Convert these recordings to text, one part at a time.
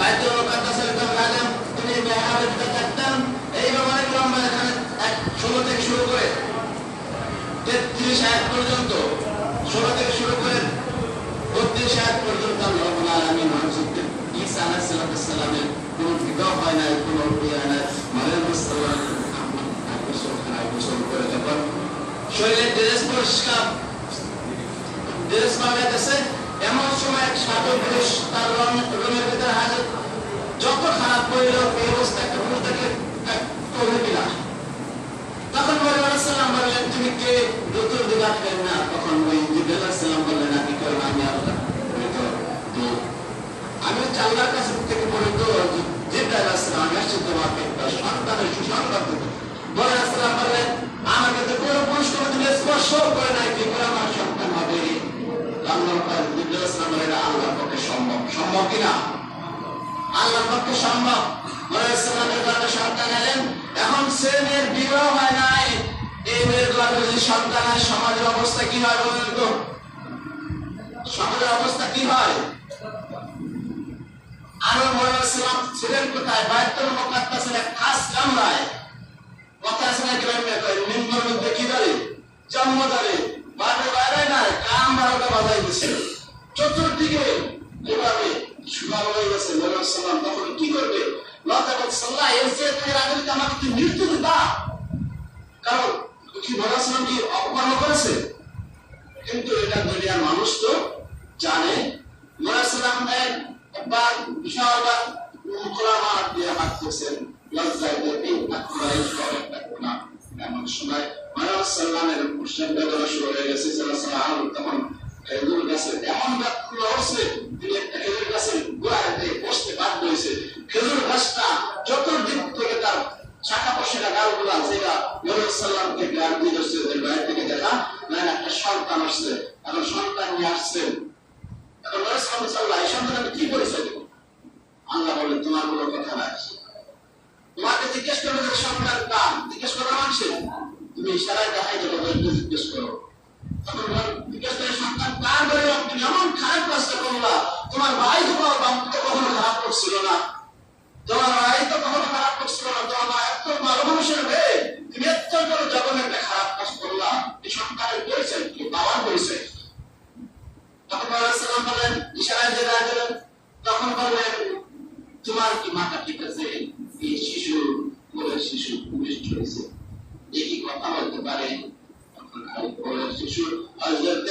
বাইতুল মুকাদ্দাসের যখন আলেম তিনি মেহরাবের ভিতরে থাকতেন, এইভাবে অনেক লম্বা এখানে 16 থেকে শুরু করে 33 আয়াত পর্যন্ত, 16 থেকে শুরু করে 32 আয়াত পর্যন্ত আল্লাহ রাব্বুল আলামিন হযরত ঈসা আলাইহিস সালামের কোন বিবাহ হয় না, কোন বিয়ে হয় না। মারিয়াম গোসল করে যখন শরীরের ড্রেস পরিষ্কার ড্রেস পাল্টাতেছে, এমন সময় এক সাধু পুরুষ তার রুমের ভিতরে হাজির। যত খারাপ পড়ল এই অবস্থা, একটা পুরুষ তাকে করবে কিনা। তখন মরিয়ম আলাইহিস সালাম বললেন, তুমি কে? উত্তর দিতে পারলেন না। তখন ওই জিবরাইল আলাইহিস সালাম বললেন, আপনি কেন? আমি আল্লাহ। আমি হচ্ছে আল্লাহর কাছ থেকে পড়িত জিবরাইল আলাইহিস সালাম, আমি আসছি তোমাকে একটা সন্তানের সুসংবাদ দিতে। মরিয়ম আলাইহিস সালাম বললেন, আমাকে তো কোনো পুরুষ কোনোদিন স্পর্শ করে নাই, কি করে আমার সন্তান হবে? আল্লাহর পক্ষে সম্ভব, সম্ভব কিনা? আল্লাহর পক্ষে সম্ভব। মরিয়ম সালামের গর্ভে সন্তান এলেন। এখন সে মেয়ের বিবাহ হয় নাই, এই মেয়ের গর্ভে যদি সন্তান হয়, সমাজের অবস্থা কি হয় বলুন তো? সমাজের অবস্থা কি হয়? আর মরিয়ম সালাম ছিলেন কোথায়? বাইতুল মুকাদ্দাসের এক খাস কামরায়। কথা আছে না কি? নিম্নের মধ্যে কি ধরে? জন্ম ধরে, বাইরে বাইরে না, কাম 12টা বাজাই দিচ্ছে। চতুর্দিকে এভাবে সুগার হয়ে গেছে। মরিয়ম সালাম তখন কি করবে? লজ্জা করছে, আল্লাহ এর চেয়ে আগে আমাকে তুই মৃত্যু দিতা। কারণ কি মরিয়ম সালাম কি অপকর্ম করেছে? কিন্তু এটা দুনিয়ার মানুষ তো জানে। মরিয়ম সালাম একবার বিশাল খোলা মাঠ দিয়ে হাঁটতেছেন, লজ্জায় এমন সময় মরিয়ম সালামের মুশরিক বেদনা শুরু হয়ে গেছে। তখন খেজুর গাছের এমন ব্যাকুল হচ্ছে, তিনি একটা খেজুর গাছের গোড়ায় বসতে বাধ্য হয়েছে। খেজুর গাছটা চতুর্দিক থেকে তার শাখা পোশাকা গাছগুলা, যেটা মরিয়ম সালামকে গান দিয়ে আসছে, বাইরে থেকে দেখা না একটা সন্তান আসছে। এখন সন্তান নিয়ে আসছেন। এখন মরিয়ম সালাম এই সন্তান আমি কি পরিচয় দেব? আল্লাহ বলেন, তোমার কোনো কথা নাই। তোমাকে জিজ্ঞেস করবে যে সন্তান কার, জিজ্ঞেস করা মানুষের, তুমি ইশারায় দেখাই দেবো, জিজ্ঞেস করো। তখন জিজ্ঞেস করে সন্তান কার বলে তুমি এমন খারাপ কাজটা করলা? তোমার ভাই তো কখনো খারাপ করছিল না, তোমার ভাই তো কখনো খারাপ করছিল না, তোমার মা এত ভালো মানুষের হয়ে তুমি এত বড় জঘন্য একটা খারাপ কাজ করলা। এই সন্তানের পরিচয় কি? বাবার পরিচয়। তখন মরিয়ম সালাম বলেন, ইশারায় যে রাখলেন, তখন বললেন, তোমার কি মাথা ঠিক আছে? এই শিশু কোলের শিশু ভূমিষ্ঠ হয়েছে, এ কি কথা বলতে পারে? কোলের শিশু হযরত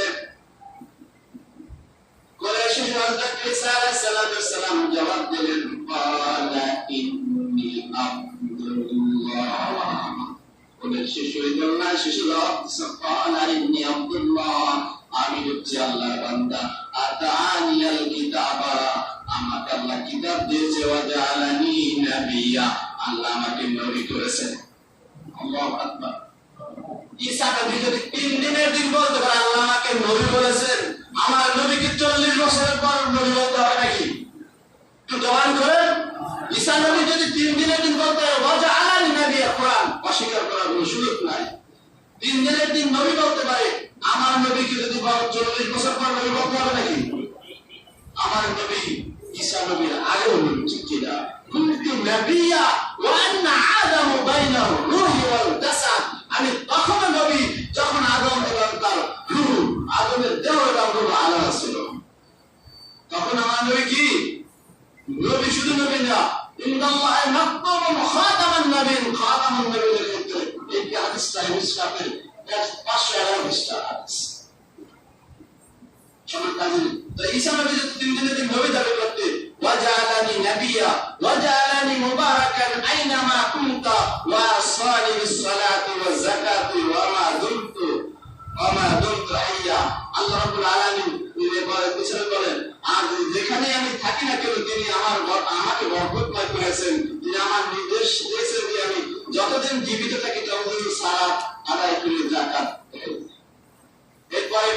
ঈসা আলাইহিস সালাম জবাব দিলেন, ক্বালা ইন্নী আব্দুল্লাহ। কোলের শিশু না, শিশু জবাব দিছে, ক্বালা ইন্নী আব্দুল্লাহ, আমি হচ্ছি আল্লাহর বান্দা। আতানিয়াল কিতাবা, আমাকে আল্লাহ কিতাব দিয়েছে, ওয়া জাআলানি নাবিয়্যা, আল্লাহ আমাকে নবী করেছেন। আল্লাহু আকবার। ঈসা নবী যদি 3 দিনের দিন বলতে পারে আল্লাহ আমাকে নবী বলেছেন, আমার নবীকে 40 বছরের পর নবী বলতে হবে নাকি? একটু জবান করেন। ঈসা নবী যদি 3 দিনের দিন বলতে পারে ওয়া জাআলানি নাবিয়্যা, কোরআন অস্বীকার করার কোনো সুযোগ নাই। 3 দিনের দিন নবী বলতে পারে, আমার নবীকে যদি 40 বছর পর নবী বলতে হবে নাকি? আমার নবী ঈসা নবীর আগেও নবী, ঠিক কিনা? কুনতু নাবিয়্যা ওয়া আন্না আদামু বাইনাহু রূহি ওয়াল জাসাদ, আমি তখন নবী যখন আদম এবং তার রূহ, আদমের দেহ এবং রূহ আলাদা ছিল। তখন আমার নবী কি? নবী শুধু নবী না, ইন্নাল্লাহ মাকতুবুন খাতামান নবিয়্যিন, খাতামুন নবিয়্যিনের ক্ষেত্রে এই হাদিসটা মুসকাফের 511 পৃষ্ঠা হাদিস। তো ঈসা নবী যদি 3 দিনের দিন নবী দাবি করতে, ওয়া জাআলানি নাবিয়্যা ওয়া জাআলানি মুবারাকান আইনামা কুনতা ওয়া আসানি বিস-সালাতি ওয়াজ-যাকাতি ওয়া মা দুমতু হাইয়া। আল্লাহ রাব্বুল আলামিন বলেন, আর যেখানে আমি থাকি না কেন তিনি আমাকে বরকতময় করেছেন, তিনি আমার নির্দেশ দিয়েছেন যে আমি যতদিন জীবিত থাকি ততদিন সালাত আদায় করি, যাকাত। এরপরে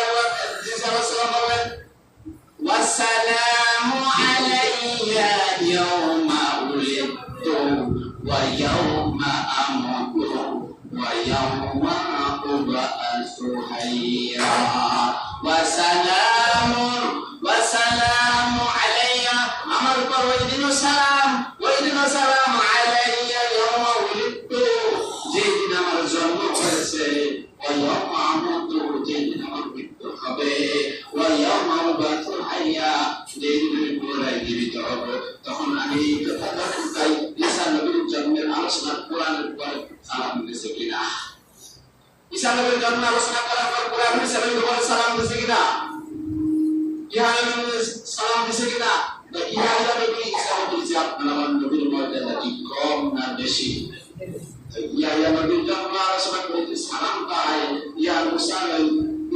আল্লাহ ঈসা আলাইহিস সালাম বলেন, ওয়াসসালামু আলাইয়া ইয়াওমা উলিদতু ওয়া ইয়াওমা আমুতু ওয়া ইয়াওমা উবআসু হাইয়া। ওয়াসালামু আলাইয়া আমার উপর ওই দিন সালাম আলাইয়া ইয়াওমা উলিদতু, যেদিন আমার জন্ম হয়েছে, ওয়া ইয়াওমা আমুতু, যেদিন আমার মৃত্যু হবে, ওয়া ইয়াওমা উবাসু হাইয়া, যেদিন আমি পুনরায় জীবিত হব। তখন আমি ঈসা নবীর জন্মের আলোচনা কোরআনের উপর সালাম দিয়েছে কিনা? ঈসা নবীর জন্মের আলোচনা করার পর কোরআন হিসাবের উপর সালাম দিয়েছে কিনা? ইয়াহইয়া নবী সালাম দিয়েছে কিনা? ইয়াহইয়া নবী ঈসা বলেছে আপনার আমার নবীর মর্যাদা কি কম না বেশি? ইয়াহইয়া নবীর জন্ম আলোচনা করতে সালাম পায়, ইয়া মুসা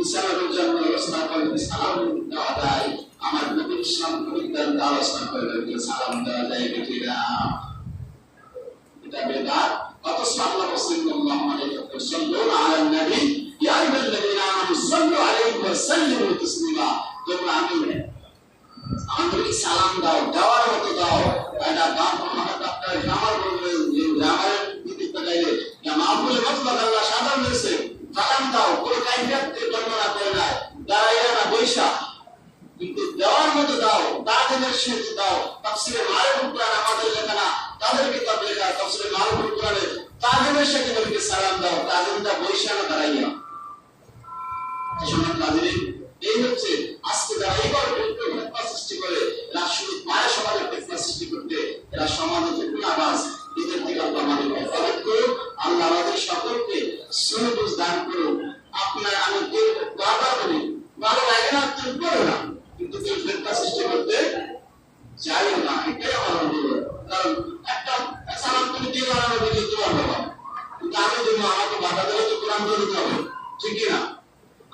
ঈসা নবীর জন্ম আলোচনা করতে সালাম দেওয়া যায়, আমার নবীর সম্পর্কে আলোচনা করতে সালাম দেওয়া যায় কিনা? এটা বেদাত। অথচ আল্লাহ সাল্লাল্লাহু আলাইহি ওয়াসাল্লাম আলা নবী ইয়া আইয়ুহাল্লাযীনা আমানু সাল্লু আলাইহি ওয়া সাল্লিমু তাসলিমা, তোমরা আমাদেরকে সালাম দাও, দেওয়ার মতো দাও। এটা বাপ মোহাম্মদ আপনার গ্রামার বলবেন, যে গ্রামারের ভিত্তিতে গাইলে মাহফুল মতলব আল্লাহ সাধারণ হয়েছে, সালাম দাও, কোনো কাইফিয়াতে বর্ণনা করে নাই, দাঁড়াইয়া না বৈশা, কিন্তু দেওয়ার মতো দাও, তাদের সাথে দাও। তাফসীরে মারুফুল কোরআন আমাদের লেখা না, তাদের কিতাব লেখা, তাফসীরে মারুফুল কোরআনে তাদের সাথে নবীকে সালাম দাও, তাদেরটা বৈশা না দাঁড়াইয়া। সম্মানিত হাজিরিন, এই হচ্ছে আজকে যারা এইবার ফিতনা সৃষ্টি করে, এরা শুধু মায়ের সমাজে ফিতনা সৃষ্টি করতে, এরা সমাজে ফিতনা আবাস, এদের থেকে আল্লাহ আমাদের হেফাজত করুন। আল্লাহ আমাদের সকলকে সুবুঝ দান করুন। আপনার আমি বারবার বলি, ভালো লাগে না তুই করো না, কিন্তু কেউ ফিতনা সৃষ্টি করতে চাই না, এটাই আমার অনুরোধ। কারণ একটা সালাম তুমি দিয়ে বানানো দিলে তোমার বাবা, কিন্তু আমি যদি আমাকে বাধা দিলে তো কোরআন দিতে হবে, ঠিক কিনা?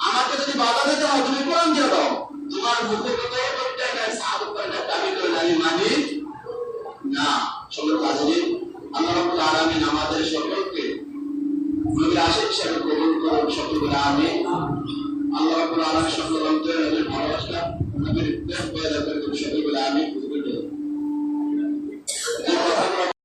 আমাকে যদি বাধা দিতে হয় তুমি কোরআন দিয়ে দাও, তোমার মুখের কথাই বলতে না, সাহাবত করে দাবি করে আমি মানি না। সকল হাজিরিন, আল্লাহ রাব্বুল আলামিন আমাদের সকলকে নবীর আশিক হিসেবে কবুল করুন, সকল বলে আমিন। আল্লাহ রাব্বুল আলামিন সকল অন্তরে নবীর ভালোবাসা, নবীর প্রেম পয়দা করে সকল বলে আমিন।